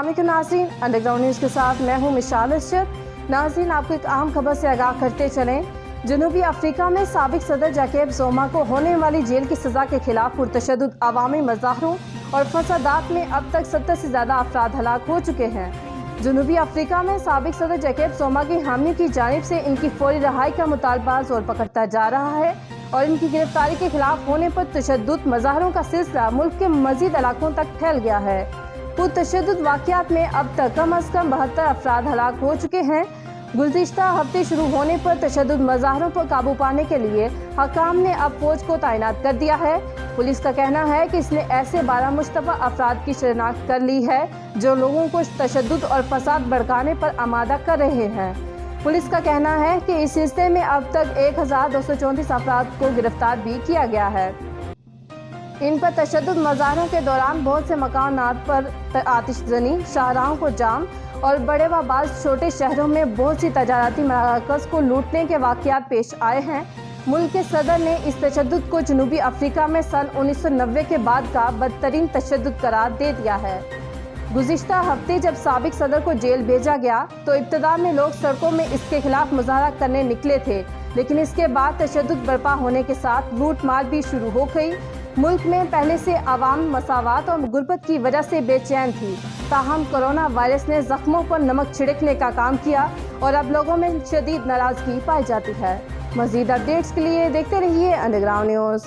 अस्सलाम वालेकुम नाज़रीन, अंडरग्राउंड न्यूज़ के साथ मैं हूँ मिशाल अशरफ। नाज़रीन, आपको एक अहम खबर से आगाह करते चलें। जनूबी अफ्रीका में साबिक सदर जैकब ज़ुमा को होने वाली जेल की सज़ा के खिलाफ पुरतशद्दुद अवामी मज़ाहरों और फसादात में अब तक 70 से ज़्यादा अफराद हलाक हो चुके हैं। जनूबी अफ्रीका में साबिक सदर जैकब ज़ुमा की हामियों की जानिब से इनकी फौरी रहाई का मुतालबा जोर पकड़ता जा रहा है और इनकी गिरफ्तारी के खिलाफ होने पर तशद्दुद मज़ाहरों का सिलसिला मुल्क के मज़ीद इलाकों तक फैल गया है। पुरतशद्दुद वाक़यात में अब तक कम अज़ कम 72 अफराद हलाक हो चुके हैं। गुज़िश्ता हफ्ते शुरू होने पर तशद्दुद मज़ाहरों पर काबू पाने के लिए हकाम ने अब फौज को तैनात कर दिया है। पुलिस का कहना है कि इसने ऐसे 12 मुश्तबा अफराद की शनाख्त कर ली है जो लोगों को तशद्दुद और फसाद भड़काने पर आमादा कर रहे हैं। पुलिस का कहना है कि इस सिलसिले में अब तक 1234 अफराद को गिरफ्तार भी किया गया है। इन पर तशद्दुद मज़ाहरों के दौरान बहुत से मकानात पर आतिशज़नी, शाहराहों को जाम और बड़े व बाज़ छोटे शहरों में बहुत सी तजारती मराकज़ को लूटने के वाक़यात पेश आए हैं। मुल्क के सदर ने इस तशद्दुद को जनूबी अफ्रीका में सन 1990 के बाद का बदतरीन तशद्दुद करार दे दिया है। गुज़िश्ता हफ्ते जब साबिक सदर को जेल भेजा गया तो इब्तिदा में लोग सड़कों में इसके खिलाफ मुजाहरा करने निकले थे, लेकिन इसके बाद तशद्दुद बर्पा होने के साथ लूट मार भी शुरू हो गई। मुल्क में पहले से आवाम मसावात और गुर्बत की वजह से बेचैन थी, ताहम कोरोना वायरस ने जख्मों पर नमक छिड़कने का काम किया और अब लोगों में शदीद नाराज़गी पाई जाती है। मज़ीद अपडेट्स के लिए देखते रहिए अंडरग्राउंड न्यूज़।